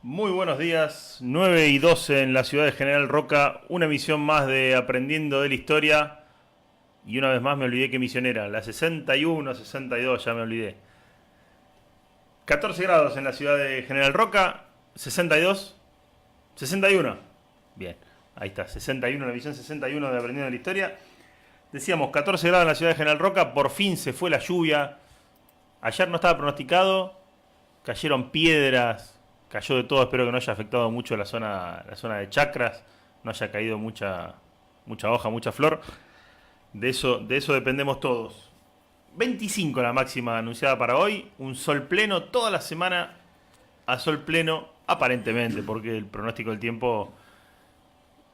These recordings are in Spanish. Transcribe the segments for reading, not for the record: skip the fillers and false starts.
Muy buenos días, 9 y 12 en la ciudad de General Roca, una emisión más de Aprendiendo de la Historia. Y una vez más me olvidé qué emisión era, la 61, 62, ya me olvidé. 14 grados en la ciudad de General Roca, 62, 61. Bien, ahí está, 61, la emisión 61 de Aprendiendo de la Historia. Decíamos, 14 grados en la ciudad de General Roca, por fin se fue la lluvia. Ayer no estaba pronosticado, cayeron piedras. Cayó de todo, espero que no haya afectado mucho la zona de chacras, no haya caído mucha hoja, mucha flor. De eso dependemos todos. 25 la máxima anunciada para hoy, un sol pleno toda la semana a sol pleno, aparentemente, porque el pronóstico del tiempo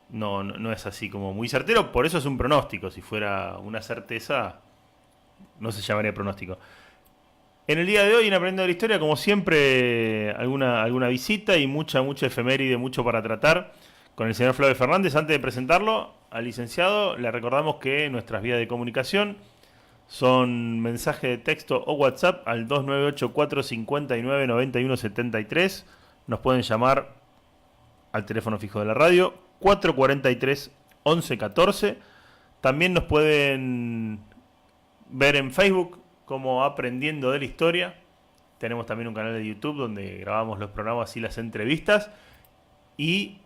no es así como muy certero, por eso es un pronóstico. Si fuera una certeza, no se llamaría pronóstico. En el día de hoy, en Aprendiendo de la Historia, como siempre, alguna visita y mucha efeméride, mucho para tratar con el señor Flavio Fernández. Antes de presentarlo al licenciado, le recordamos que nuestras vías de comunicación son mensaje de texto o WhatsApp al 298-459-9173. Nos pueden llamar al teléfono fijo de la radio, 443-1114. También nos pueden ver en Facebook como Aprendiendo de la Historia. Tenemos también un canal de YouTube donde grabamos los programas y las entrevistas. Y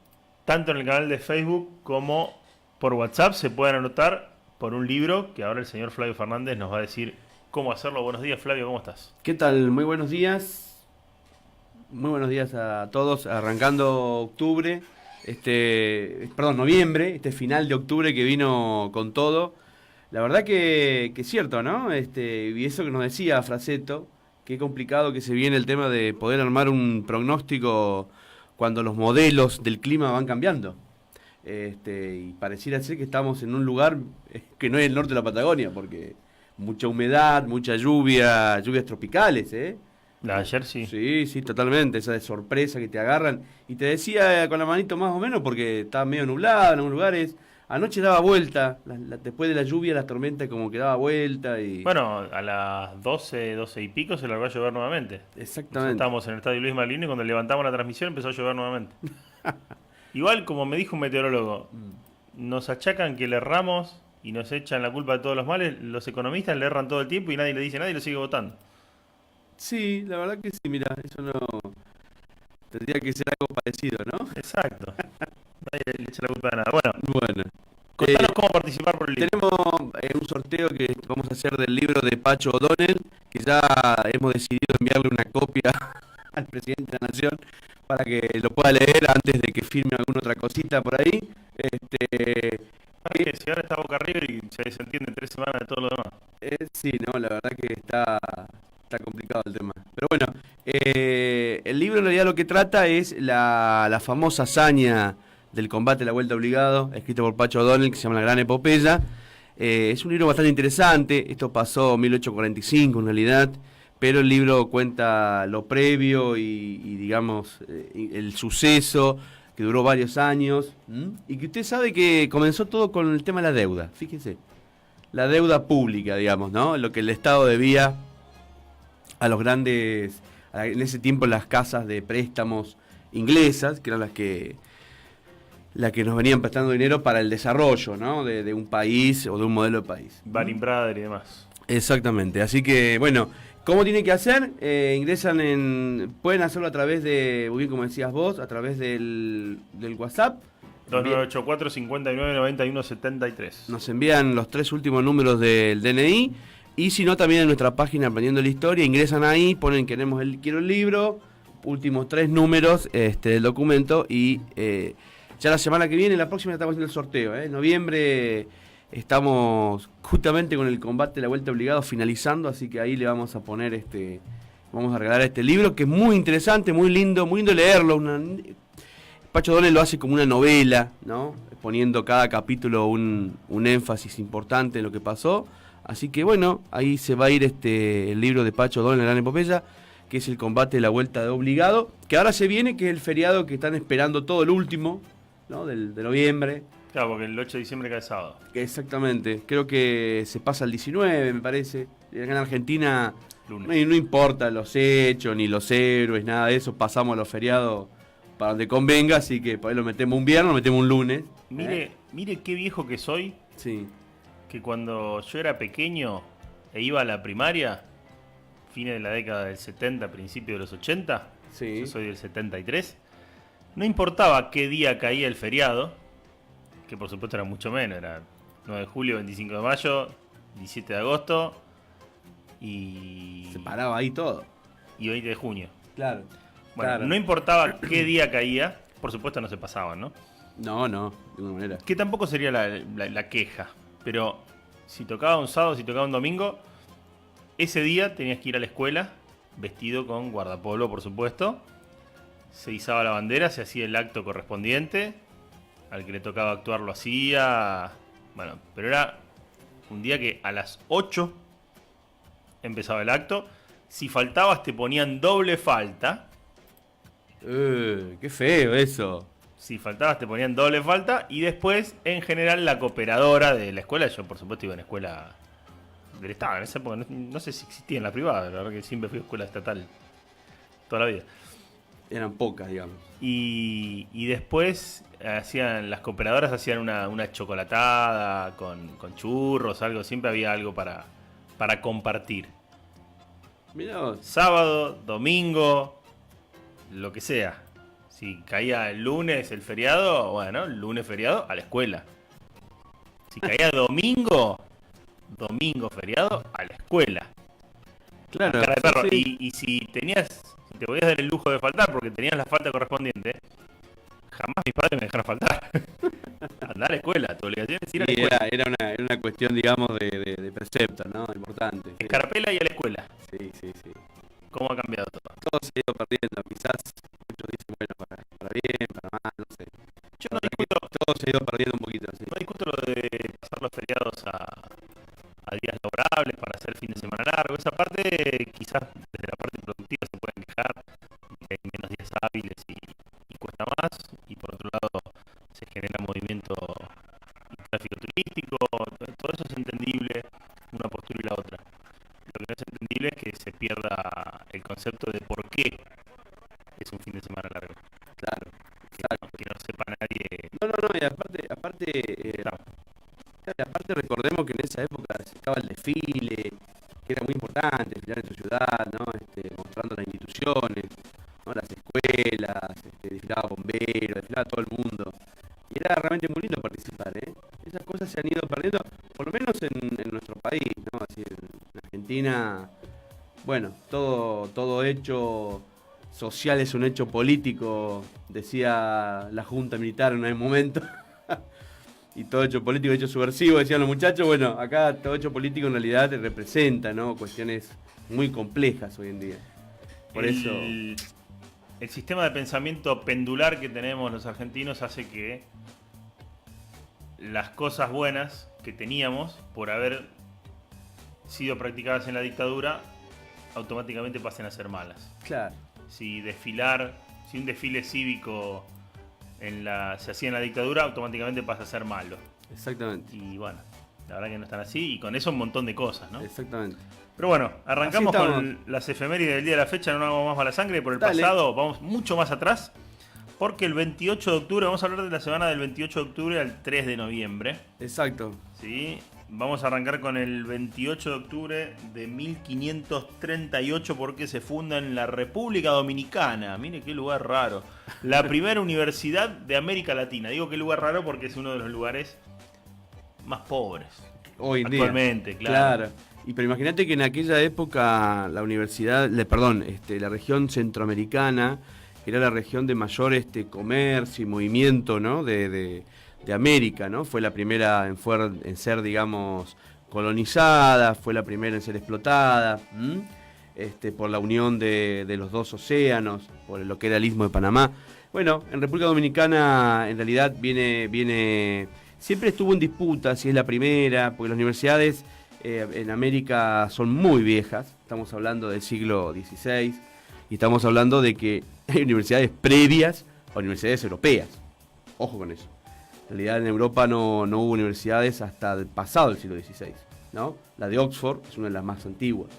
tanto en el canal de Facebook como por WhatsApp se pueden anotar por un libro que ahora el señor Flavio Fernández nos va a decir cómo hacerlo. Buenos días, Flavio, ¿cómo estás? ¿Qué tal? Muy buenos días. Muy buenos días a todos. Arrancando octubre, noviembre, este final de octubre que vino con todo. La verdad que es cierto, ¿no? Y eso que nos decía Fraseto, qué complicado que se viene el tema de poder armar un pronóstico cuando los modelos del clima van cambiando. Y pareciera ser que estamos en un lugar que no es el norte de la Patagonia, porque mucha humedad, mucha lluvia, lluvias tropicales, ¿eh? La de ayer sí. Sí, totalmente, esa de sorpresa que te agarran. Y te decía con la manito más o menos porque estaba medio nublado en algunos lugares. Anoche daba vuelta, después de la lluvia, la tormenta como que daba vuelta y... Bueno, a las 12 y pico se largó a llover nuevamente. Exactamente. Estábamos en el estadio Luis Malini y cuando levantamos la transmisión empezó a llover nuevamente. Igual, como me dijo un meteorólogo, nos achacan que le erramos y nos echan la culpa de todos los males. Los economistas le erran todo el tiempo y nadie le dice nada y lo sigue votando. Sí, la verdad que sí, mira, eso no... Tendría que ser algo parecido, ¿no? Exacto. Nadie le echa la culpa de nada. Bueno, Bueno. contanos cómo participar por el libro. Tenemos un sorteo que vamos a hacer del libro de Pacho O'Donnell, que ya hemos decidido enviarle una copia al presidente de la Nación para que lo pueda leer antes de que firme alguna otra cosita por ahí. Que si ahora está Boca River y se desentiende 3 semanas de todo lo demás. Sí, no, la verdad que está complicado el tema. Pero bueno, el libro en realidad lo que trata es la famosa hazaña del combate a la vuelta obligado, escrito por Pacho O'Donnell, que se llama La Gran Epopeya. Es un libro bastante interesante, esto pasó en 1845 en realidad, pero el libro cuenta lo previo y digamos, el suceso que duró varios años, y que usted sabe que comenzó todo con el tema de la deuda, fíjese, la deuda pública, digamos, ¿no? Lo que el Estado debía a los grandes, en ese tiempo las casas de préstamos inglesas, que eran las que nos venían prestando dinero para el desarrollo, ¿no? de un país o de un modelo de país. Baring Brothers y demás. Exactamente, así que bueno, ¿cómo tienen que hacer? Pueden hacerlo a través de, muy bien como decías vos, a través del WhatsApp. 2984-599173. Nos envían los 3 últimos números del DNI. Y si no, también en nuestra página Aprendiendo la Historia, ingresan ahí, ponen quiero el libro, últimos 3 números del documento y ya la semana que viene, la próxima estamos haciendo el sorteo. En noviembre estamos justamente con el combate de la vuelta obligado finalizando, así que ahí le vamos a poner vamos a regalar este libro que es muy interesante, muy lindo leerlo. Pacho O'Donnell lo hace como una novela, ¿no? Poniendo cada capítulo un énfasis importante en lo que pasó. Así que bueno, ahí se va a ir el libro de Pacho O'Donnell, La Gran Epopeya, que es el combate de la vuelta de obligado, que ahora se viene, que es el feriado que están esperando todo el último, ¿no? de noviembre. Claro, porque el 8 de diciembre cae sábado. Exactamente, creo que se pasa el 19, me parece. Acá en Argentina Lunes. No importa los hechos, ni los héroes, nada de eso, pasamos los feriados para donde convenga, así que por ahí lo metemos un viernes, lo metemos un lunes. Mire qué viejo que soy, Sí. que cuando yo era pequeño e iba a la primaria, fines de la década del 70, principios de los 80, Sí. yo soy del 73, no importaba qué día caía el feriado, que por supuesto era mucho menos, era 9 de julio, 25 de mayo, 17 de agosto y, Se paraba ahí todo. y 20 de junio. Claro. Bueno, claro. no importaba qué día caía, por supuesto no se pasaban, ¿no? No, de ninguna manera. Que tampoco sería la queja, pero si tocaba un sábado, si tocaba un domingo, ese día tenías que ir a la escuela, vestido con guardapolvo, por supuesto. Se izaba la bandera, se hacía el acto correspondiente. Al que le tocaba actuar lo hacía. Bueno, pero era un día que a las 8 empezaba el acto. Si faltabas te ponían doble falta. Qué feo eso. Si faltabas te ponían doble falta. Y después, en general, la cooperadora de la escuela, yo por supuesto iba en escuela del Estado, en esa época no sé si existía en la privada, la verdad que siempre fui a escuela estatal toda la vida. Eran pocas, digamos. Y después las cooperadoras hacían una chocolatada con churros, algo, siempre había algo para compartir. Mirá vos. Sábado, domingo, lo que sea. Si caía el lunes el feriado, bueno, el lunes feriado a la escuela. Si caía domingo feriado a la escuela. Claro. Cara de perro. Sí. Y si te podías dar el lujo de faltar porque tenías la falta correspondiente, jamás mis padres me dejaron faltar. Andar a la escuela, tu obligación es ir a la Sí, escuela. era una cuestión, digamos, de precepto, ¿no? Importante. Sí. Escarapela y a la escuela. Sí. ¿Cómo ha cambiado todo? Todo se ha ido perdiendo. Quizás muchos dicen, bueno, para bien, para mal, no sé. Yo La verdad que todo se ha ido perdiendo un poquito. Sí. no discuto lo de pasar los feriados a días laborables para hacer fin de semana largo. Esa parte, quizás desde la parte productiva se pueden quejar que hay menos días hábiles y cuesta más. Y por otro lado, se genera movimiento y tráfico turístico. Todo eso es entendible, una postura y la otra. Lo que no es entendible es que se pierda el concepto de por qué es un fin de semana largo. Claro. Que no sepa nadie. No, y aparte recordemos que en esa época se estaba el desfile, que era muy importante, desfilar en su ciudad, ¿no? Mostrando las instituciones, ¿no? Las escuelas, desfilaba bomberos, desfilaba todo el mundo. Y era realmente muy lindo participar, ¿eh? Esas cosas se han ido perdiendo, por lo menos en nuestro país, ¿no? Así, en Argentina, bueno, todo hecho social es un hecho político, decía la Junta Militar en un momento. Y todo hecho político, hecho subversivo, decían los muchachos. Bueno, acá todo hecho político en realidad representa, ¿no? Cuestiones muy complejas hoy en día. Por eso... El sistema de pensamiento pendular que tenemos los argentinos hace que las cosas buenas que teníamos por haber sido practicadas en la dictadura automáticamente pasen a ser malas. Claro. Si un desfile cívico se hacía en la dictadura, automáticamente pasa a ser malo. Exactamente. Y bueno, la verdad que no están así, y con eso un montón de cosas, ¿no? Exactamente. Pero bueno, arrancamos Así estamos. con las efemérides del día de la fecha, no nos hagamos más mala sangre por el Dale. pasado, vamos mucho más atrás, porque el 28 de octubre, vamos a hablar de la semana del 28 de octubre al 3 de noviembre, Exacto. ¿sí? Vamos a arrancar con el 28 de octubre de 1538 porque se funda en la República Dominicana. Mire qué lugar raro. La primera universidad de América Latina. Digo qué lugar raro porque es uno de los lugares más pobres. Hoy en Actualmente, día. claro. Y pero imagínate que en aquella época la la región centroamericana era la región de mayor comercio y movimiento, ¿no? de América, ¿no? Fue la primera en ser, digamos, colonizada, fue la primera en ser explotada, por la unión de los dos océanos, por lo que era el Istmo de Panamá. Bueno, en República Dominicana en realidad viene siempre estuvo en disputa si es la primera, porque las universidades en América son muy viejas, estamos hablando del siglo XVI, y estamos hablando de que hay universidades previas a universidades europeas. Ojo con eso. En realidad en Europa no hubo universidades hasta el pasado del siglo XVI, ¿no? La de Oxford es una de las más antiguas,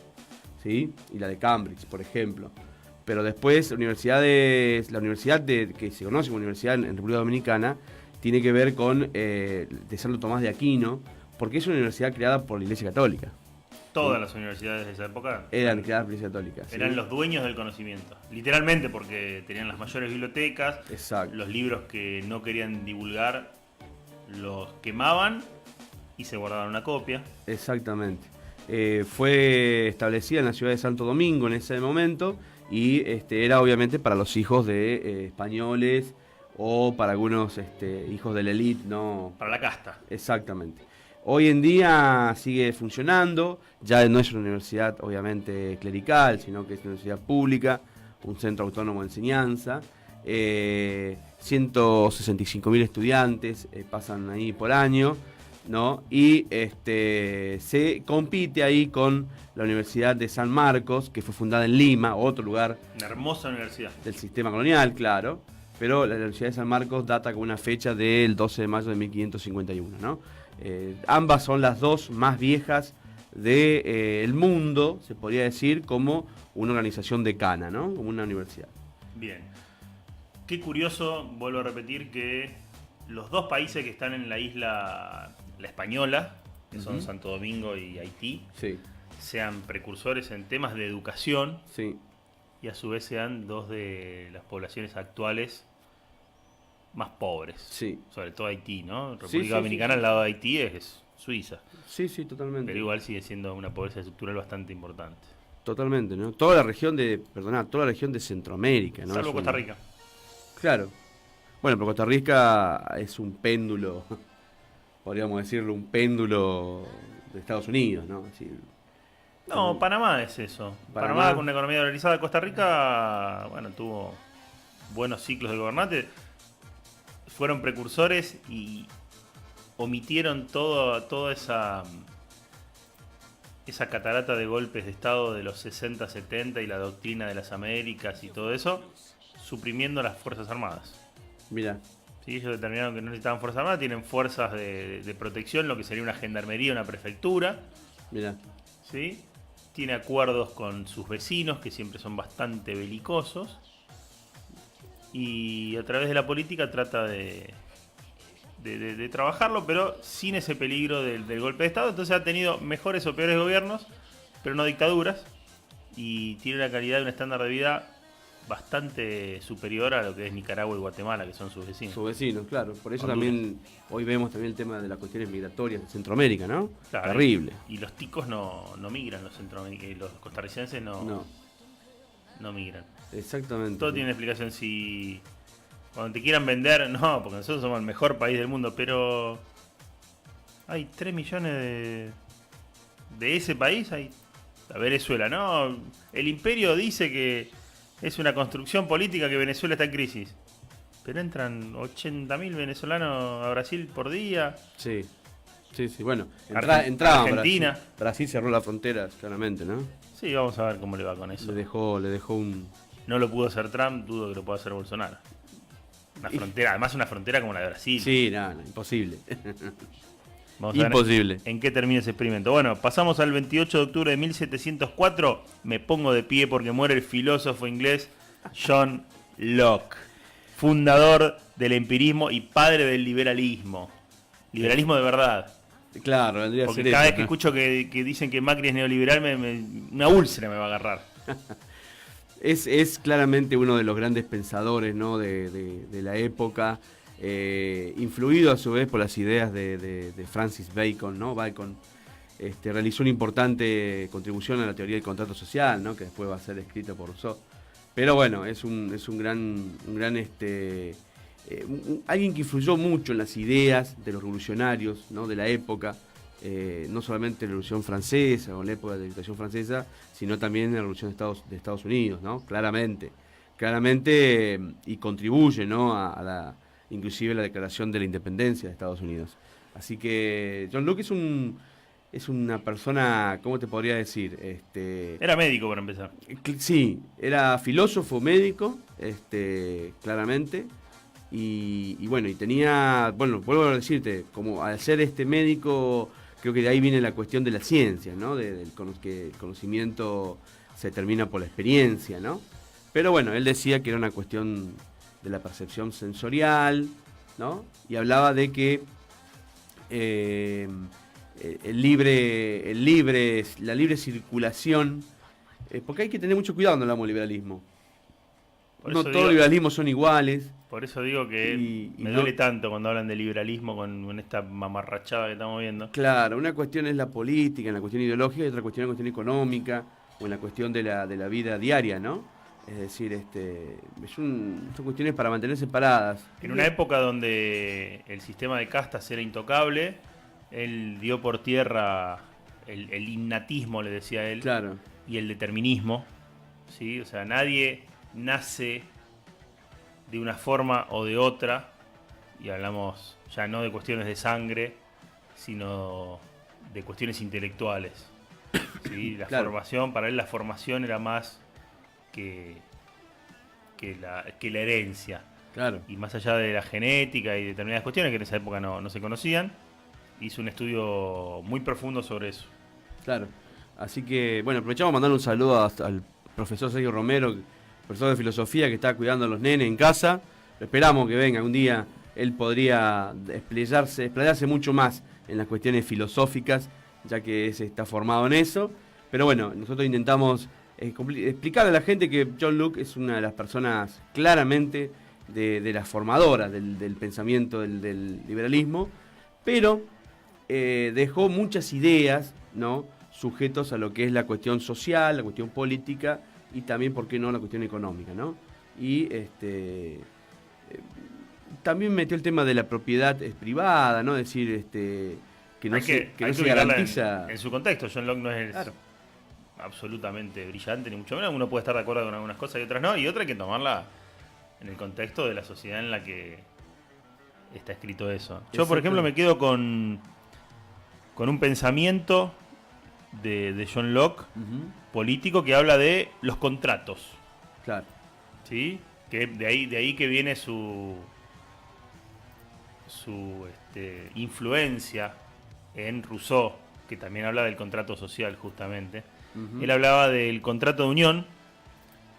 ¿sí? Y la de Cambridge, por ejemplo. Pero después la universidad que se conoce como universidad en República Dominicana tiene que ver con de Santo Tomás de Aquino, porque es una universidad creada por la Iglesia Católica. Todas las universidades de esa época Eran creadas por la Iglesia Católica. eran ¿sí? los dueños del conocimiento. Literalmente, porque tenían las mayores bibliotecas. Exacto. Los libros que no querían divulgar los quemaban y se guardaban una copia. Exactamente. Fue establecida en la ciudad de Santo Domingo en ese momento y era obviamente para los hijos de españoles o para algunos hijos de la élite, ¿no? Para la casta. Exactamente. Hoy en día sigue funcionando, ya no es una universidad obviamente clerical, sino que es una universidad pública, un centro autónomo de enseñanza. 165.000 estudiantes pasan ahí por año, ¿no? Y se compite ahí con la Universidad de San Marcos, que fue fundada en Lima, otro lugar Una hermosa universidad. del sistema colonial, claro, pero la Universidad de San Marcos data con una fecha del 12 de mayo de 1551, ¿no? Ambas son las dos más viejas del mundo, se podría decir, como una organización decana, ¿no? Como una universidad. Bien. Qué curioso, vuelvo a repetir, que los dos países que están en la isla, la española, que son Santo Domingo y Haití, Sí, sean precursores en temas de educación sí, y a su vez sean dos de las poblaciones actuales más pobres. sí. Sobre todo Haití, ¿no? República Sí, sí, Dominicana sí, sí. al lado de Haití es Suiza, Sí, sí, totalmente. pero igual sigue siendo una pobreza estructural bastante importante. Totalmente, ¿no? Toda la región de Centroamérica, ¿no? Salvo Es Costa Rica. Claro. Bueno, pero Costa Rica es un péndulo, podríamos decirlo, un péndulo de Estados Unidos, ¿no? Así, No, Panamá es eso. Panamá con una economía dolarizada. Costa Rica, bueno, tuvo buenos ciclos de gobernantes. Fueron precursores y omitieron toda esa catarata de golpes de Estado de los 60, 70 y la doctrina de las Américas y todo eso, suprimiendo las Fuerzas Armadas. mira, ¿Sí? Ellos determinaron que no necesitaban Fuerzas Armadas, tienen fuerzas de protección, lo que sería una gendarmería, una prefectura. mira. ¿Sí? Tiene acuerdos con sus vecinos, que siempre son bastante belicosos. Y a través de la política trata de trabajarlo, pero sin ese peligro del golpe de Estado. Entonces ha tenido mejores o peores gobiernos, pero no dictaduras. Y tiene una calidad y un estándar de vida bastante superior a lo que es Nicaragua y Guatemala, que son sus vecinos. Sus vecinos, claro. Por eso Honduras. también hoy vemos también el tema de las cuestiones migratorias de Centroamérica, ¿no? Claro, Terrible. Y los ticos no migran, los centroamericanos, los costarricenses no migran. Exactamente. Todo tiene una explicación. Si cuando te quieran vender, no, porque nosotros somos el mejor país del mundo, pero hay 3 millones de ese país. Hay a Venezuela, ¿no? El imperio dice que es una construcción política que Venezuela está en crisis, pero entran 80.000 venezolanos a Brasil por día. Sí, sí, sí. Bueno, Argentina. Argentina. Brasil cerró las fronteras, claramente, ¿no? Sí, vamos a ver cómo le va con eso. Le dejó un... No lo pudo hacer Trump, dudo que lo pueda hacer Bolsonaro. Una frontera, además una frontera como la de Brasil. Sí, nada, imposible. Vamos a ver Imposible. en qué termina ese experimento. Bueno, pasamos al 28 de octubre de 1704. Me pongo de pie porque muere el filósofo inglés John Locke, fundador del empirismo y padre del liberalismo. Liberalismo de verdad. Claro, vendría a Porque ser cada eso, vez que ¿no? escucho que dicen que Macri es neoliberal, una úlcera me va a agarrar. Es claramente uno de los grandes pensadores, ¿no? de la época, influido a su vez por las ideas de Francis Bacon, ¿no? Bacon realizó una importante contribución a la teoría del contrato social, ¿no? Que después va a ser escrita por Rousseau. Pero bueno, es un gran alguien que influyó mucho en las ideas de los revolucionarios, ¿no? De la época. No solamente en la Revolución Francesa o en la época de la Revolución Francesa, sino también en la Revolución de Estados Unidos, ¿no? Claramente, y contribuye, ¿no? Inclusive a la Declaración de la Independencia de Estados Unidos. Así que John Locke es una persona, ¿cómo te podría decir? Era médico para empezar. Sí, era filósofo, médico, claramente. Y bueno, y tenía, bueno, vuelvo a decirte, como al ser médico, creo que de ahí viene la cuestión de la ciencia, ¿no? Que el conocimiento se termina por la experiencia, ¿no? Pero bueno, él decía que era una cuestión de la percepción sensorial, ¿no? Y hablaba de que la libre circulación, porque hay que tener mucho cuidado cuando hablamos de liberalismo. No todos los liberalismos son iguales. Por eso digo que me duele tanto cuando hablan de liberalismo con esta mamarrachada que estamos viendo. Claro, una cuestión es la política, en la cuestión ideológica, y otra cuestión es la cuestión económica, o en la cuestión de la vida diaria, ¿no? Es decir, son cuestiones para mantener separadas. En una época donde el sistema de castas era intocable, él dio por tierra el innatismo, le decía él, claro, y el determinismo, ¿sí? O sea, nadie nace de una forma o de otra, y hablamos ya no de cuestiones de sangre, sino de cuestiones intelectuales, ¿sí? La claro. formación, para él la formación era más que la herencia. Claro. Y más allá de la genética y determinadas cuestiones que en esa época no se conocían, hizo un estudio muy profundo sobre eso. Claro. Así que, bueno, aprovechamos para mandar un saludo al profesor Sergio Romero, profesor de filosofía que está cuidando a los nenes en casa. Esperamos que venga un día. Él podría explayarse mucho más en las cuestiones filosóficas, ya que está formado en eso. Pero bueno, nosotros intentamos explicarle a la gente que John Locke es una de las personas claramente de las formadoras del pensamiento del liberalismo, pero dejó muchas ideas, ¿no?, sujetos a lo que es la cuestión social, la cuestión política y también, ¿por qué no?, la cuestión económica, ¿no? Y también metió el tema de la propiedad privada, ¿no? Es decir, que no se garantiza en su contexto. John Locke no es absolutamente brillante, ni mucho menos. Uno puede estar de acuerdo con algunas cosas y otras no, y otra hay que tomarla en el contexto de la sociedad en la que está escrito eso. Yo, por ejemplo, me quedo con un pensamiento de John Locke, político, que habla de los contratos. Claro. ¿Sí? Que de ahí que viene su influencia en Rousseau, que también habla del contrato social, justamente. Él hablaba del contrato de unión,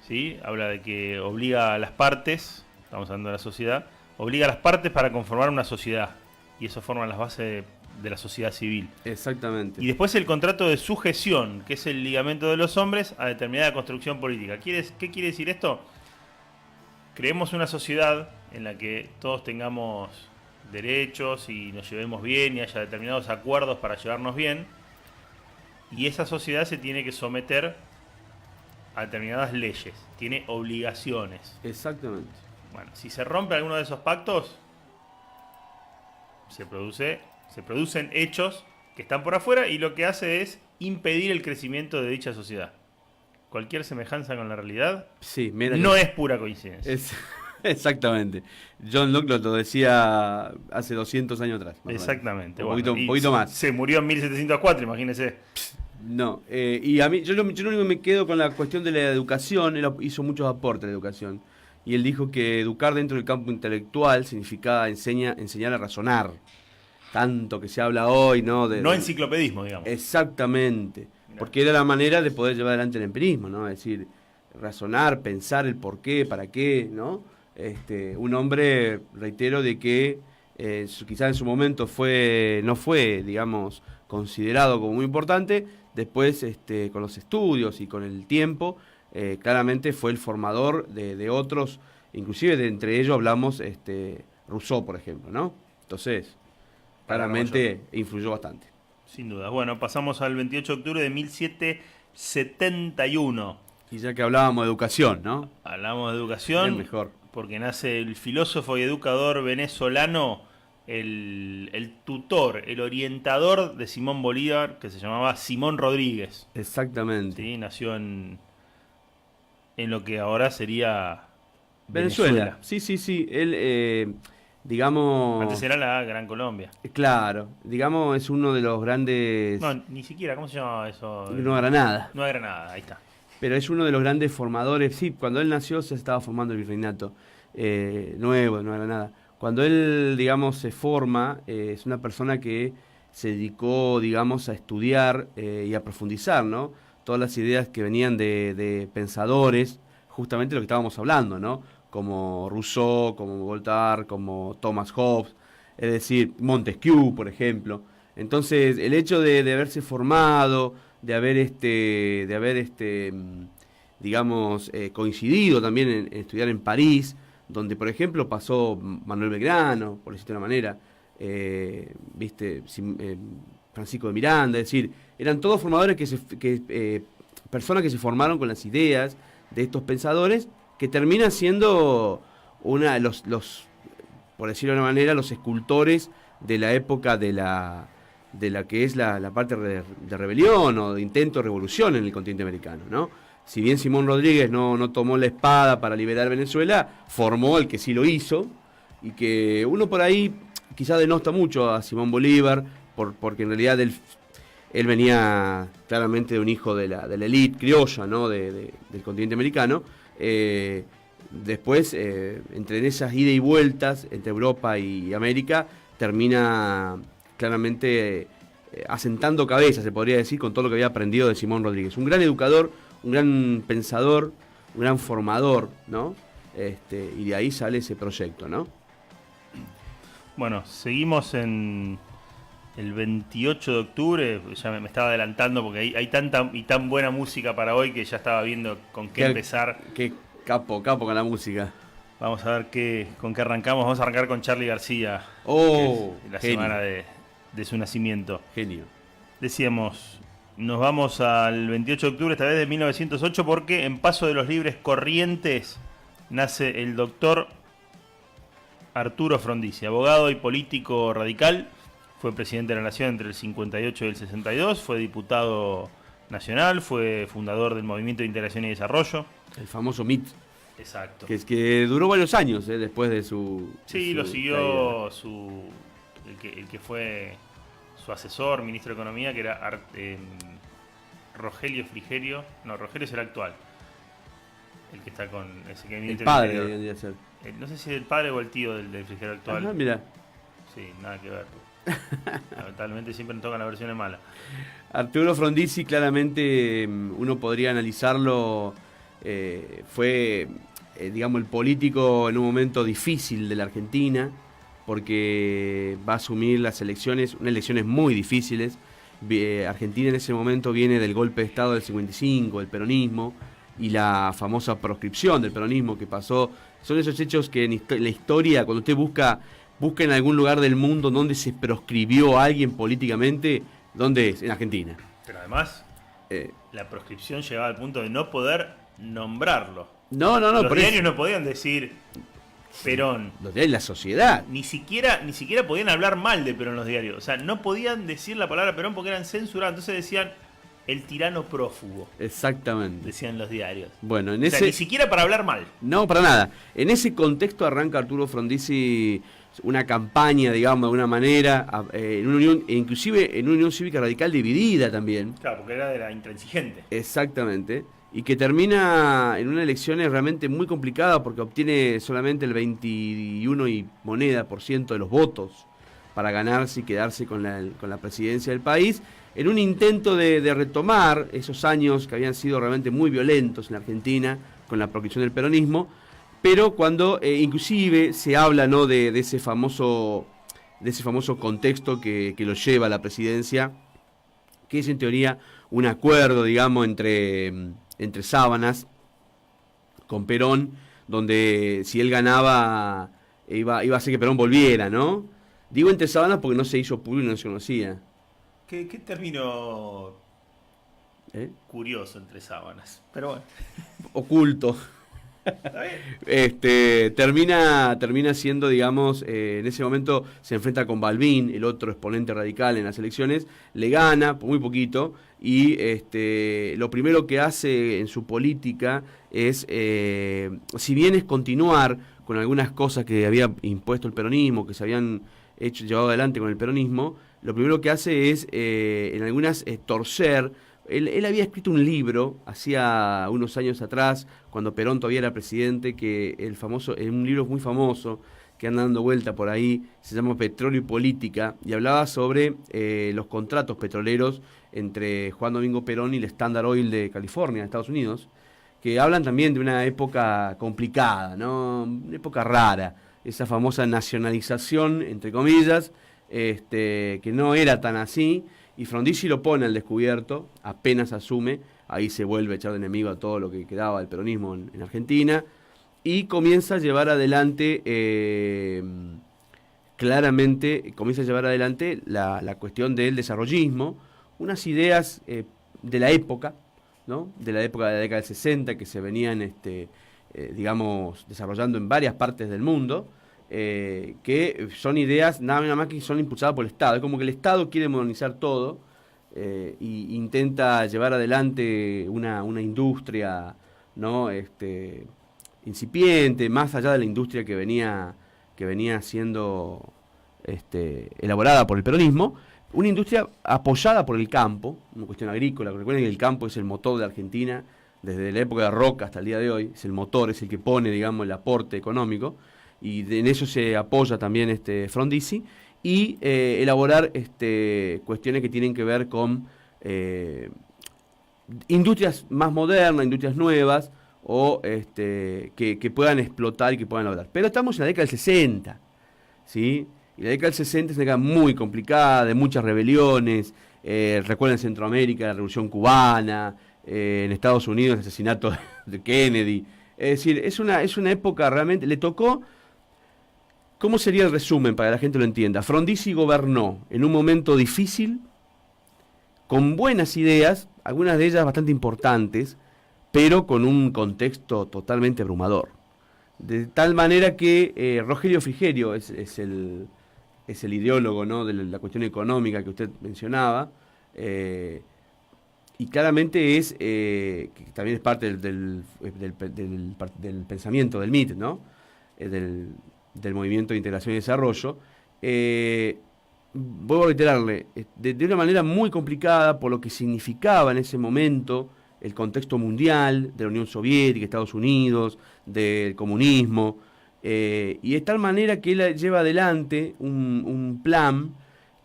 ¿sí? Habla de que obliga a las partes, estamos hablando de la sociedad, obliga a las partes para conformar una sociedad, y eso forma las bases de la sociedad civil. Exactamente. Y después el contrato de sujeción, que es el ligamento de los hombres a determinada construcción política. ¿Qué quiere decir esto? Creemos una sociedad en la que todos tengamos derechos y nos llevemos bien y haya determinados acuerdos para llevarnos bien, y esa sociedad se tiene que someter a determinadas leyes, tiene obligaciones. Exactamente. Bueno, si se rompe alguno de esos pactos, se producen hechos que están por afuera, y lo que hace es impedir el crecimiento de dicha sociedad. Cualquier semejanza con la realidad no es pura coincidencia. Exactamente. John Locke lo decía hace 200 años atrás. Exactamente. Un poquito más. Se murió en 1704, imagínese. No, y a mí, yo lo único que me quedo con la cuestión de la educación. Él hizo muchos aportes a la educación. Y él dijo que educar dentro del campo intelectual significaba enseñar a razonar. Tanto que se habla hoy, ¿no? No enciclopedismo, digamos. Exactamente. Mirá. Porque era la manera de poder llevar adelante el empirismo, ¿no? Es decir, razonar, pensar el por qué, para qué, ¿no? Un hombre, reitero, de que quizás en su momento no fue, digamos, considerado como muy importante. Después, con los estudios y con el tiempo, claramente fue el formador de otros, inclusive entre ellos hablamos Rousseau, por ejemplo, ¿no? Entonces, claramente influyó bastante. Sin duda. Bueno, pasamos al 28 de octubre de 1771. Y ya que hablábamos de educación, ¿no? Hablamos de educación. Es mejor. Porque nace el filósofo y educador venezolano, el tutor, el orientador de Simón Bolívar, que se llamaba Simón Rodríguez. Exactamente. ¿Sí? Nació en lo que ahora sería Venezuela. Sí. Él, digamos... Antes era la Gran Colombia. Claro. Digamos, es uno de los grandes... No, ni siquiera. ¿Cómo se llamaba eso? Nueva Granada. Nueva Granada, ahí está. Pero es uno de los grandes formadores. Sí, cuando él nació se estaba formando el virreinato nuevo, de Nueva Granada. Cuando él, digamos, se forma, es una persona que se dedicó, digamos, a estudiar y a profundizar, ¿no? Todas las ideas que venían de pensadores justamente lo que estábamos hablando, ¿no? Como Rousseau, como Voltaire, como Thomas Hobbes, es decir, Montesquieu, por ejemplo. Entonces, el hecho de haberse formado, digamos, coincidido también en estudiar en París, donde, por ejemplo, pasó Manuel Belgrano, por decirlo de una manera, Francisco de Miranda, es decir, eran todos formadores personas que se formaron con las ideas de estos pensadores, que terminan siendo por decirlo de una manera, los escultores de la época de la que es la parte de rebelión o de intento de revolución en el continente americano, ¿no? Si bien Simón Rodríguez no tomó la espada para liberar Venezuela, formó el que sí lo hizo, y que uno por ahí quizá denosta mucho a Simón Bolívar, porque en realidad él venía claramente de un hijo de la élite criolla, ¿no? del continente americano. Después, entre esas idas y vueltas entre Europa y América, termina claramente asentando cabeza, se podría decir, con todo lo que había aprendido de Simón Rodríguez. Un gran educador, un gran pensador, un gran formador, ¿no? Y de ahí sale ese proyecto, ¿no? Bueno, seguimos en el 28 de octubre, ya me estaba adelantando porque hay tanta y tan buena música para hoy que ya estaba viendo con qué empezar. Qué capo con la música. Vamos a ver con qué arrancamos. Vamos a arrancar con Charly García. La genio. semana de su nacimiento. Genio. Decíamos, nos vamos al 28 de octubre, esta vez de 1908, porque en Paso de los Libres Corrientes nace el doctor Arturo Frondizi, abogado y político radical. Fue presidente de la Nación entre el 58 y el 62, fue diputado nacional, fue fundador del Movimiento de Integración y Desarrollo. El famoso MIT. Exacto. Que es que duró varios años después de su... Sí, lo siguió el que fue su asesor, ministro de Economía, que era Rogelio Frigerio. No, Rogelio es el actual. El que está con... Ese que el padre debería ser. No sé si es el padre o el tío del Frigerio actual. Ajá, mira. Sí, nada que ver. Lamentablemente siempre nos tocan las versiones malas. Arturo Frondizi, claramente uno podría analizarlo, fue, digamos, el político en un momento difícil de la Argentina, porque va a asumir las elecciones, unas elecciones muy difíciles. Argentina en ese momento viene del golpe de Estado del 55, el peronismo, y la famosa proscripción del peronismo que pasó. Son esos hechos que en la historia, cuando usted busca en algún lugar del mundo donde se proscribió a alguien políticamente, ¿dónde es? En Argentina. Pero además, la proscripción llegaba al punto de no poder nombrarlo. No. Los diarios no podían decir Perón. Los diarios, la sociedad. Ni siquiera podían hablar mal de Perón los diarios. O sea, no podían decir la palabra Perón porque eran censurados. Entonces decían el tirano prófugo. Exactamente. Decían los diarios. Bueno, ni siquiera para hablar mal. No, para nada. En ese contexto arranca Arturo Frondizi una campaña, digamos, de alguna manera, en una unión, inclusive en una Unión Cívica Radical dividida también. Claro, porque era de la intransigente. Exactamente. Y que termina en unas elecciones realmente muy complicadas porque obtiene solamente el 21 y moneda por ciento de los votos para ganarse y quedarse con la presidencia del país, en un intento de retomar esos años que habían sido realmente muy violentos en la Argentina con la proscripción del peronismo, pero cuando inclusive se habla, ¿no?, de ese famoso contexto que lo lleva a la presidencia, que es en teoría un acuerdo, digamos, entre Sábanas con Perón, donde si él ganaba iba a hacer que Perón volviera, ¿no? Digo entre Sábanas porque no se hizo público y no se conocía. ¿Qué término curioso entre sábanas? Pero bueno. Oculto. ¿Está bien? Termina siendo, digamos, en ese momento se enfrenta con Balbín, el otro exponente radical en las elecciones, le gana por muy poquito y lo primero que hace en su política es, si bien es continuar con algunas cosas que había impuesto el peronismo, que se habían llevado adelante con el peronismo, lo primero que hace es, en algunas, torcer. Él había escrito un libro hacía unos años atrás, cuando Perón todavía era presidente, que un libro muy famoso, que anda dando vuelta por ahí, se llama Petróleo y Política, y hablaba sobre los contratos petroleros entre Juan Domingo Perón y el Standard Oil de California, de Estados Unidos, que hablan también de una época complicada, ¿no? Una época rara, esa famosa nacionalización, entre comillas, que no era tan así, y Frondizi lo pone al descubierto, apenas asume, ahí se vuelve a echar de enemigo a todo lo que quedaba del peronismo en Argentina, y comienza a llevar adelante, claramente, comienza a llevar adelante la cuestión del desarrollismo, unas ideas de la época, ¿no? De la época de la década del 60 que se venían, digamos, desarrollando en varias partes del mundo, que son ideas nada más que son impulsadas por el Estado. Es como que el Estado quiere modernizar todo e intenta llevar adelante una industria, ¿no? Incipiente, más allá de la industria que venía siendo elaborada por el peronismo, una industria apoyada por el campo, una cuestión agrícola. Recuerden que el campo es el motor de Argentina, desde la época de Roca hasta el día de hoy, es el motor, es el que pone, digamos, el aporte económico, y en eso se apoya también Frondizi, y elaborar cuestiones que tienen que ver con industrias más modernas, industrias nuevas, o que puedan explotar y que puedan lograr. Pero estamos en la década del 60, ¿sí? Y la década del 60 es una década muy complicada, de muchas rebeliones. Recuerden en Centroamérica la Revolución Cubana, en Estados Unidos el asesinato de Kennedy. Es decir, es una época realmente... Le tocó... ¿Cómo sería el resumen para que la gente lo entienda? Frondizi gobernó en un momento difícil, con buenas ideas, algunas de ellas bastante importantes, pero con un contexto totalmente abrumador. De tal manera que Rogelio Frigerio es el ideólogo, ¿no?, de la cuestión económica que usted mencionaba, y claramente que también es parte del pensamiento del MIT, ¿no? Del Movimiento de Integración y Desarrollo. Vuelvo a reiterarle, de una manera muy complicada por lo que significaba en ese momento el contexto mundial de la Unión Soviética, Estados Unidos, del comunismo, y de tal manera que él lleva adelante un plan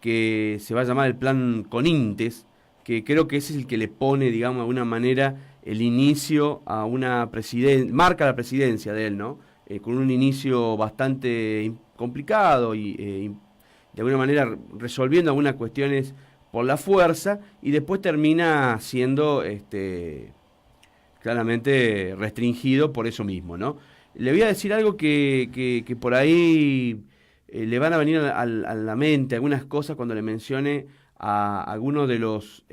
que se va a llamar el Plan Conintes, que creo que ese es el que le pone, digamos, de alguna manera el inicio a una presidencia, marca la presidencia de él, ¿no? Con un inicio bastante complicado y de alguna manera resolviendo algunas cuestiones por la fuerza, y después termina siendo claramente restringido por eso mismo, ¿no? Le voy a decir algo que por ahí le van a venir a la mente algunas cosas cuando le mencione a algunos de los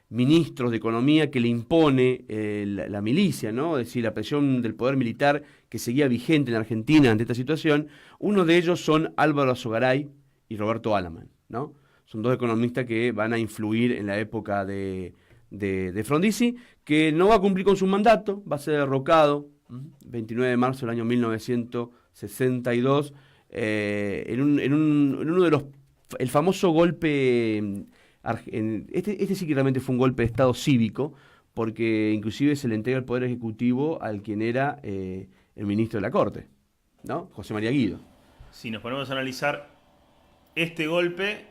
ministros de Economía que le impone la milicia, ¿no? Es decir, la presión del poder militar que seguía vigente en Argentina ante esta situación. Uno de ellos son Álvaro Azogaray y Roberto Alaman, ¿no? Son dos economistas que van a influir en la época de Frondizi, que no va a cumplir con su mandato, va a ser derrocado 29 de marzo del año 1962, en uno de los... El famoso golpe... Este sí que realmente fue un golpe de Estado cívico, porque inclusive se le entrega el Poder Ejecutivo al quien era el ministro de la Corte, ¿no? José María Guido. Si nos ponemos a analizar este golpe,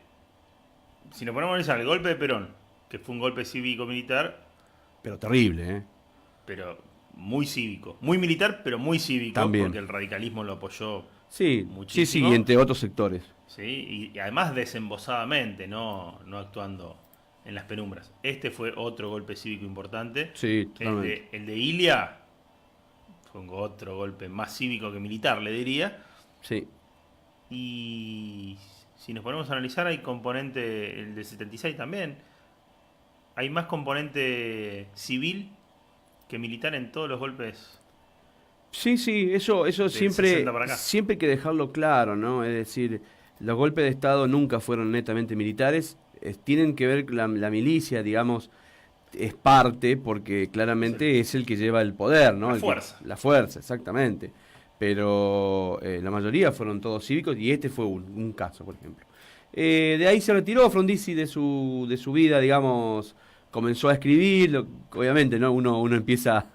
si nos ponemos a analizar el golpe de Perón, que fue un golpe cívico-militar... Pero terrible, ¿eh? Pero muy cívico. Muy militar, pero muy cívico, también, porque el radicalismo lo apoyó muchísimo. Sí, y entre otros sectores. Sí, y además desembosadamente, no actuando en las penumbras. Este fue otro golpe cívico importante. Sí, totalmente. El de Ilia fue otro golpe más cívico que militar, le diría. Sí. Y si nos ponemos a analizar, hay componente, el del 76 también. Hay más componente civil que militar en todos los golpes. Sí, eso siempre hay que dejarlo claro, ¿no? Es decir, los golpes de Estado nunca fueron netamente militares, tienen que ver la milicia, digamos, es parte, porque claramente es el que lleva el poder, ¿no? La fuerza, exactamente. Pero la mayoría fueron todos cívicos, y este fue un caso, por ejemplo. De ahí se retiró Frondizi de su vida, digamos, comenzó a escribir, obviamente, ¿no? Uno empieza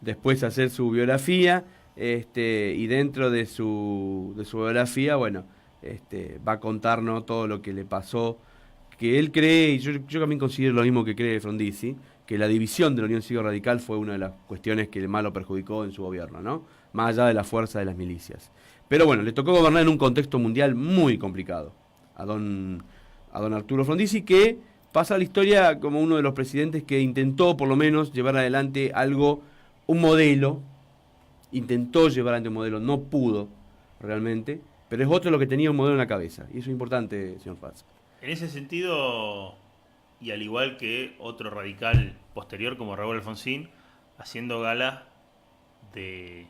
después a hacer su biografía, y dentro de su biografía, bueno, va a contarnos todo lo que le pasó, que él cree, y yo también considero lo mismo que cree Frondizi, que la división de la Unión Cívico-Radical fue una de las cuestiones que más lo perjudicó en su gobierno, ¿no? Más allá de la fuerza de las milicias. Pero bueno, le tocó gobernar en un contexto mundial muy complicado a don Arturo Frondizi, que pasa a la historia como uno de los presidentes que intentó por lo menos llevar adelante algo, un modelo, intentó llevar adelante un modelo, no pudo realmente, pero es otro lo que tenía un modelo en la cabeza, y eso es importante, señor Paz. En ese sentido, y al igual que otro radical posterior como Raúl Alfonsín, haciendo gala de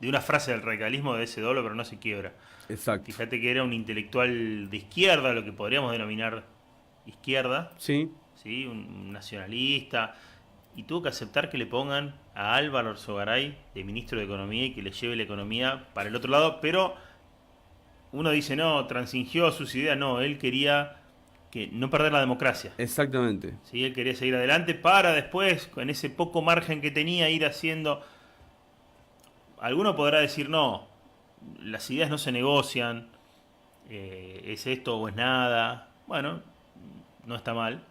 una frase del radicalismo de ese doble pero no se quiebra. Exacto. Fíjate que era un intelectual de izquierda, lo que podríamos denominar izquierda, Sí. ¿sí? Un nacionalista, y tuvo que aceptar que le pongan a Álvaro Arzogaray de ministro de Economía y que le lleve la economía para el otro lado, pero uno dice, no, transingió sus ideas, no, él quería que no perder la democracia. Exactamente. ¿Sí? Él quería seguir adelante para después, con ese poco margen que tenía, ir haciendo... Alguno podrá decir, no, las ideas no se negocian, es esto o es nada. Bueno, no está mal.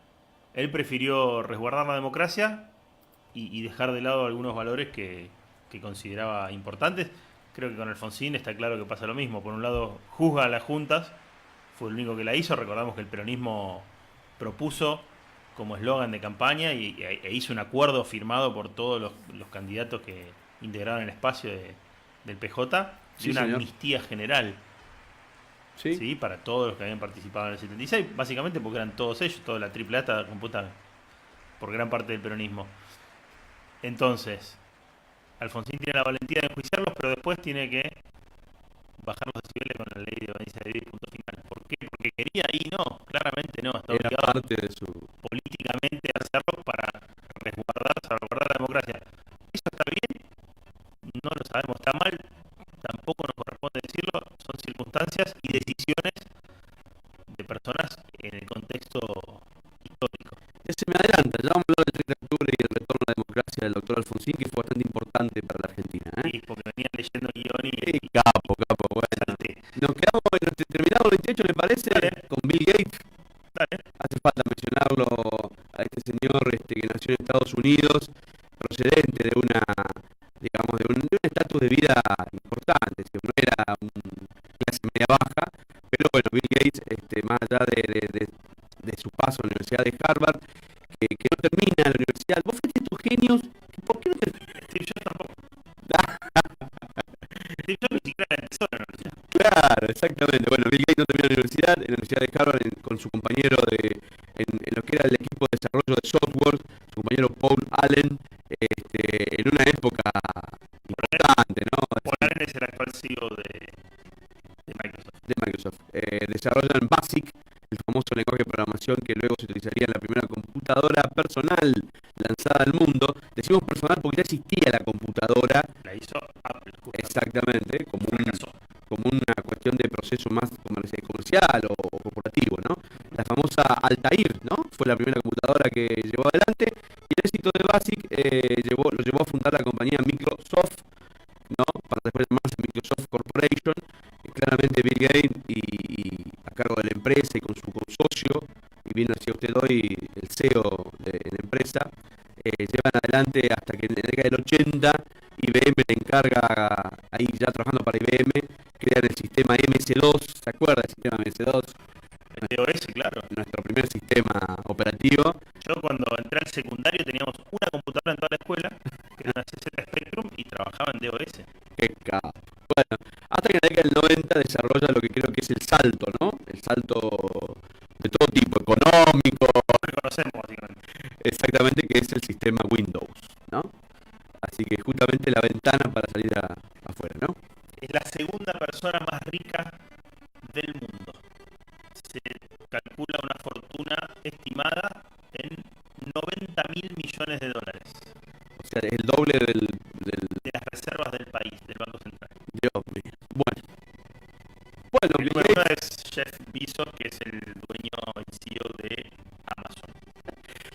Él prefirió resguardar la democracia y dejar de lado algunos valores que consideraba importantes. Creo que con Alfonsín está claro que pasa lo mismo. Por un lado, juzga a las juntas, fue el único que la hizo. Recordamos que el peronismo propuso como eslogan de campaña e hizo un acuerdo firmado por todos los candidatos que integraron el espacio del PJ de Sí, una señor. amnistía general. Sí. ¿Sí? Para todos los que habían participado en el 76, básicamente porque eran todos ellos, toda la triple A está compuesta por gran parte del peronismo. Entonces, Alfonsín tiene la valentía de enjuiciarlos, pero después tiene que bajar los decibeles con la ley de Valencia de punto final. ¿Por qué? Porque quería y no, claramente no, está Era obligado parte de su... políticamente a hacerlo para salvaguardar la democracia. ¿Eso está bien? No lo sabemos, está mal, tampoco nos corresponde decirlo, son circunstancias y decisiones de personas en el contexto histórico. Ya se me adelanta, ya vamos a hablar del 30 de octubre y el retorno a la democracia del doctor Alfonsín, que fue bastante importante para la Argentina. Sí, porque venía leyendo el guión Capo, bueno. salté. Nos quedamos, terminado el 28, ¿le parece? Dale. Con Bill Gates. Dale. Hace falta mencionarlo a este señor que nació en Estados Unidos, procedente de una, digamos, de un estatus de vida importante, que no era una clase media baja, pero bueno, Bill Gates, más allá de su paso a la Universidad de Harvard, que no termina la universidad. Vos fuiste estos genios, ¿por qué no termina? Steve Jobs tampoco. Steve Jobs ni siquiera empezó en la universidad. Claro, exactamente. Bueno, Bill Gates no terminó en la Universidad de Harvard con su compañero en lo que era el equipo de desarrollo de software, su compañero Paul Allen, en una época importante, ¿no? Paul Allen es el actual CEO de Microsoft. De Microsoft. Desarrollan BASIC, el famoso lenguaje de programación que luego se utilizaría en la primera computadora personal lanzada al mundo. Decimos personal porque ya existía la computadora. La hizo Apple. Justamente. Exactamente, como una cuestión de proceso más comercial o corporativo, ¿no? La famosa Altair, ¿no? Fue la primera computadora que llevó adelante, y el éxito de BASIC lo llevó a fundar la compañía Microsoft, ¿no? Para después llamarse Microsoft Corporation. Claramente Bill Gates y a cargo de la empresa y con su consocio, y bien decía usted hoy, el CEO de la empresa, llevan adelante hasta que en la década del 80 IBM le encarga, ahí ya trabajando para IBM, crear el sistema MS2. ¿Se acuerda del sistema MS2? El DOS, claro. Nuestro primer sistema operativo. Yo cuando entré al secundario teníamos una computadora en toda la escuela, que era una CZ Spectrum, y trabajaba en DOS. Qué capo. Bueno, hasta que en la década del 90 desarrolla lo que creo que es el salto, ¿no? El salto de todo tipo, económico. Lo que conocemos, básicamente. Exactamente, que es el sistema Windows, ¿no? Así que justamente la ventana para salir afuera, ¿no? Es la segunda persona más rica del mundo. Se calcula una fortuna estimada en 90.000 millones de dólares. O sea, es el doble del... De las reservas del país, del Banco Central. Dios mío. Bueno, El número uno es Jeff Bezos, que es el dueño y CEO de Amazon.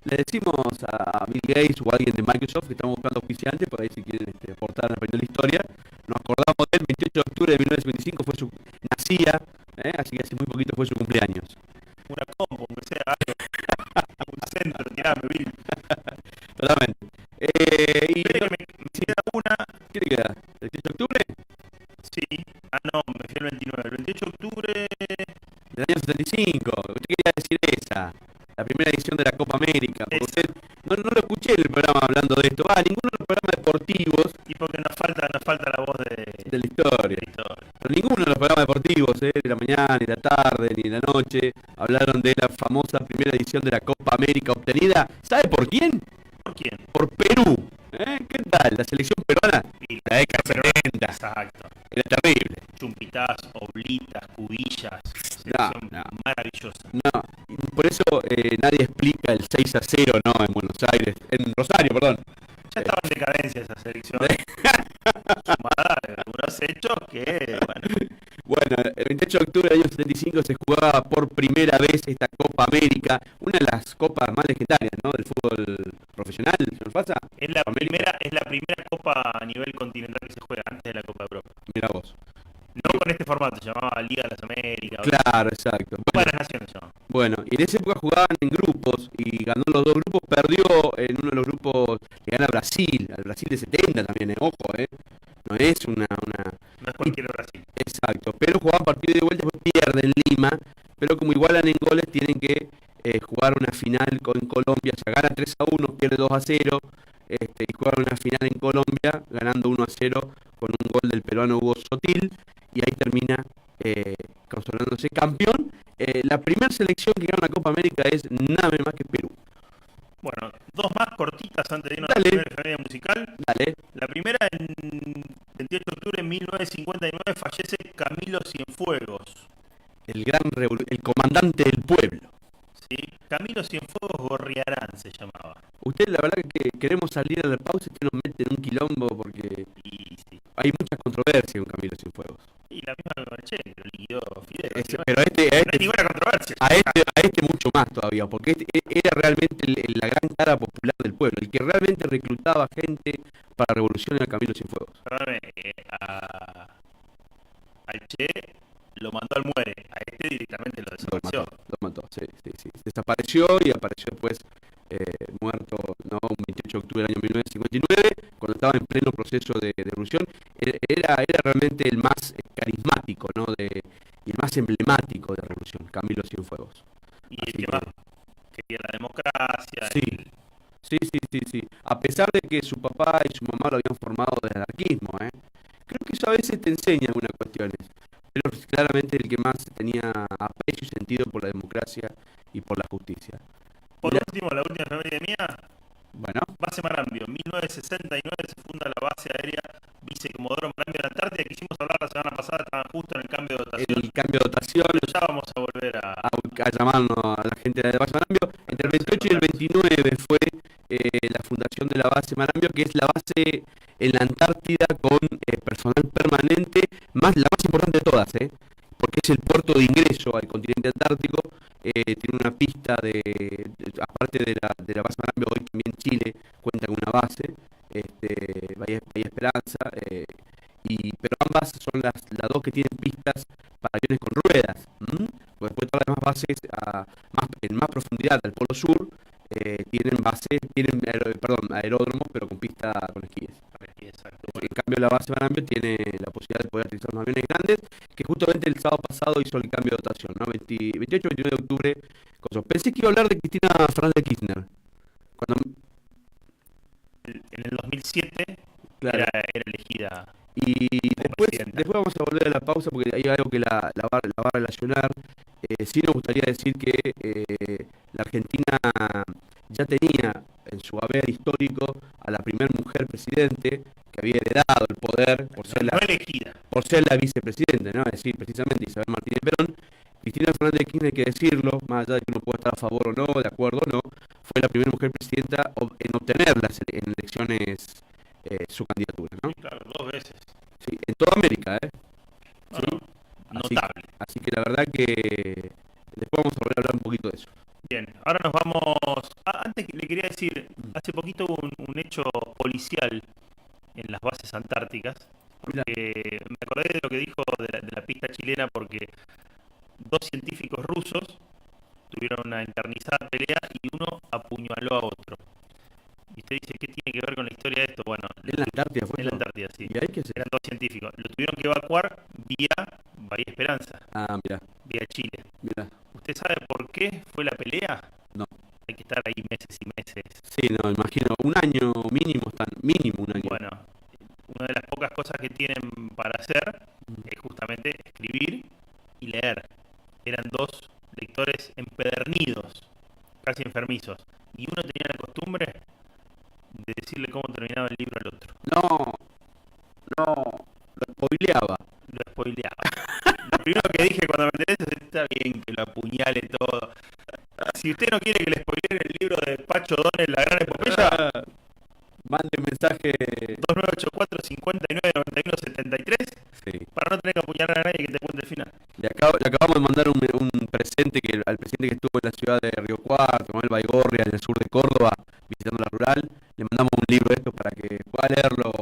le decimos a Bill Gates o a alguien de Microsoft que estamos buscando auspiciantes, por ahí si quieren aportar a la historia. Nos acordamos del 28 de octubre de 1925, nacía, así que hace muy poquito fue su cumpleaños. Una compu, aunque sea algo. Un centro, tirame, Bill. Y Espera que me queda una. ¿qué te queda? ¿El 18 de octubre? Sí. Ah, no, me fui el 29. El 28 de octubre. Del año 75. Usted quería decir esa. La primera edición de la Copa América. Porque Esa. usted no lo escuché en el programa hablando de esto. Ninguno de los programas deportivos Y porque nos falta la voz de la de historia. la historia. Pero ninguno de los programas deportivos, de la mañana, ni la tarde, ni la noche, hablaron de la famosa primera edición de la Copa América obtenida. ¿Sabe por quién? ¿Por quién? Por Perú. ¿Qué tal? La selección peruana. Y La década pero 70. exacto. Era terrible. Chumpitas, oblitas, cubillas. No, Selección no. maravillosa. No, y por eso nadie explica el 6-0, ¿no? En Buenos Aires, en Rosario, perdón. Ya estaba en decadencia esa selección. Sumada a algunos hechos que, bueno, Bueno, el 28 de octubre del año 75 se jugaba por primera vez esta Copa América, una de las copas más legendarias, ¿no? Del fútbol profesional, señor Faza. es la América. primera copa a nivel continental que se juega antes de la Copa de Europa. Mira vos. No con este formato, se llamaba Liga de las Américas. Claro, exacto. Copa de las Naciones se llamaba. Bueno, y en esa época jugaban en grupos y ganó los dos grupos, perdió en uno de los grupos que gana Brasil, al Brasil de 70 también, ojo, no es una... No es cualquier Brasil. Exacto, pero jugaban partido de vuelta, después pierden Lima, pero como igualan en goles tienen que jugar una final con Colombia, o sea, gana 3-1, pierde 2-0, y jugaron una final en Colombia, ganando 1-0 con un gol del peruano Hugo Sotil, y ahí termina consolidándose campeón. La primera selección que gana la Copa América es nada más que Perú. Bueno, dos más cortitas antes de irnos a la Dale. primera efeméride musical. Dale. La primera, en 28 de octubre de 1959, fallece Camilo Cienfuegos. El comandante del pueblo. ¿Sí? Camilo Cienfuegos Gorriarán se llamaba. Usted, la verdad que queremos salir a la pausa y usted nos mete en un quilombo porque Y sí. hay mucha controversia con Camilo Cienfuegos. Y la misma que Marchel, que lo liquidó Fidel. Pero No hay ninguna controversia. a este mucho más todavía, porque era realmente la gran cara popular del pueblo, el que realmente reclutaba gente para la revolución era Camilo Cienfuegos. Perdóname, al Che lo mandó al muere, a este directamente lo desapareció. Lo mató, sí. Desapareció y apareció después muerto, ¿no? Un 28 de octubre del año 1959, cuando estaba en pleno proceso de revolución. Era realmente el más carismático, ¿no? Y el más emblemático de la revolución, Camilo Cienfuegos. Y Así el que más quería la democracia. Sí. Sí. A pesar de que su papá y su mamá lo habían formado del anarquismo, creo que eso a veces te enseña algunas cuestiones. Pero claramente el que más tenía aprecio y sentido por la democracia y por la justicia. Por Mirá, último, la última efeméride mía, bueno, Base Marambio. En 1969 se funda la base aérea Vicecomodoro Marambio de la Antártida, que hicimos hablar la semana pasada, estaban justo en el cambio de dotación. el cambio de dotación, Pero ya vamos a volver a llamarnos a la gente de la base Marambio. Entre el 28 y el 29 fue la fundación de la base Marambio, que es la base en la Antártida con personal permanente, la más importante de todas, porque es el puerto de ingreso al continente antártico. Tiene una pista aparte de la base Marambio, hoy también Chile cuenta con una base, Bahía Esperanza, pero ambas son las dos que tienen pistas para aviones con ruedas. Porque después todas las demás bases en más profundidad al polo sur tienen aeródromos, pero con pista con esquíes. Exacto. En cambio la base Marambio tiene la posibilidad de poder utilizar unos aviones grandes, que justamente el sábado pasado hizo el cambio de dotación, ¿no? 28-29 de octubre. Pensé que iba a hablar de Cristina Fernández de Kirchner. En el 2007 Claro. era elegida. Y después vamos a volver a la pausa porque hay algo que la va a relacionar. Sí nos gustaría decir que la Argentina ya tenía en su haber histórico a la primera mujer presidente que había heredado el poder por ser la vicepresidenta, ¿no? Es decir, precisamente Isabel Martínez Perón. Cristina Fernández de Kirchner, hay que decirlo, más allá de que uno pueda estar a favor o no, de acuerdo o no, fue la primera mujer presidenta en obtener en elecciones su candidatura, ¿no? Sí, claro, 2 veces. Sí, en toda América, No, ¿sí? notable. Así que la verdad que después vamos a volver a hablar un poquito de eso. Bien, ahora nos vamos. Antes le quería decir, hace poquito hubo un hecho policial en las bases antárticas, porque me acordé de lo que dijo de la pista chilena, porque 2 científicos rusos tuvieron una encarnizada pelea y uno apuñaló a otro. Y usted dice, ¿qué tiene que ver con la historia de esto? Bueno, ¿En la Antártida fue en la eso? Antártida, sí. ¿Y ahí qué se? Eran dos científicos. Lo tuvieron que evacuar vía Bahía Esperanza, Ah, mira, vía Chile. mira. ¿Usted sabe por qué fue la pelea? No. Hay que estar ahí meses y meses. Sí, no, imagino. Un año mínimo, mínimo un año. Bueno, una de las pocas cosas que tienen para hacer es justamente escribir y leer. Eran dos lectores empedernidos, casi enfermizos. Y uno tenía la costumbre de decirle cómo terminaba el libro al otro. No, no, lo spoileaba. Lo spoileaba. Lo primero que dije cuando me enteré es, está bien que lo apuñale todo. Si usted no quiere que le spoileen el libro de Pacho Donel, La Gran Epopeya, Mande un mensaje. 2984 59 91 73 Sí. para no tener que apuñalar a nadie que te cuente el final. Le acabamos de mandar un presente al presidente que estuvo en la ciudad de Río Cuarto, Manuel Baigorria, en el sur de Córdoba, visitando la rural. Le mandamos un libro de esto para que pueda leerlo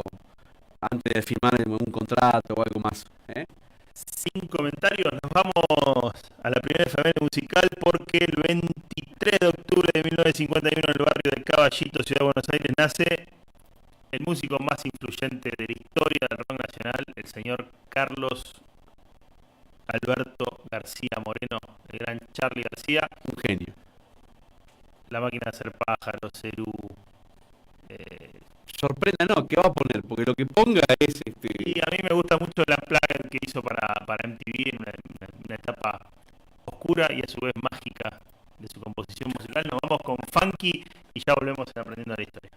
antes de firmar un contrato o algo más. Sin comentarios, nos vamos a la primera efeméride musical porque el 23 de octubre de 1951 en el barrio de Caballito, Ciudad de Buenos Aires, nace el músico más influyente de la historia del rock nacional, el señor Carlos Alberto García Moreno, el gran Charly García. Un genio. La Máquina de Hacer Pájaros, Cerú. Sorprenda, no, ¿qué va a poner? Porque lo que ponga es Y a mí me gusta mucho la plaga que hizo para MTV en una etapa oscura y a su vez mágica de su composición musical. Nos vamos con Funky y ya volvemos en Aprendiendo la Historia.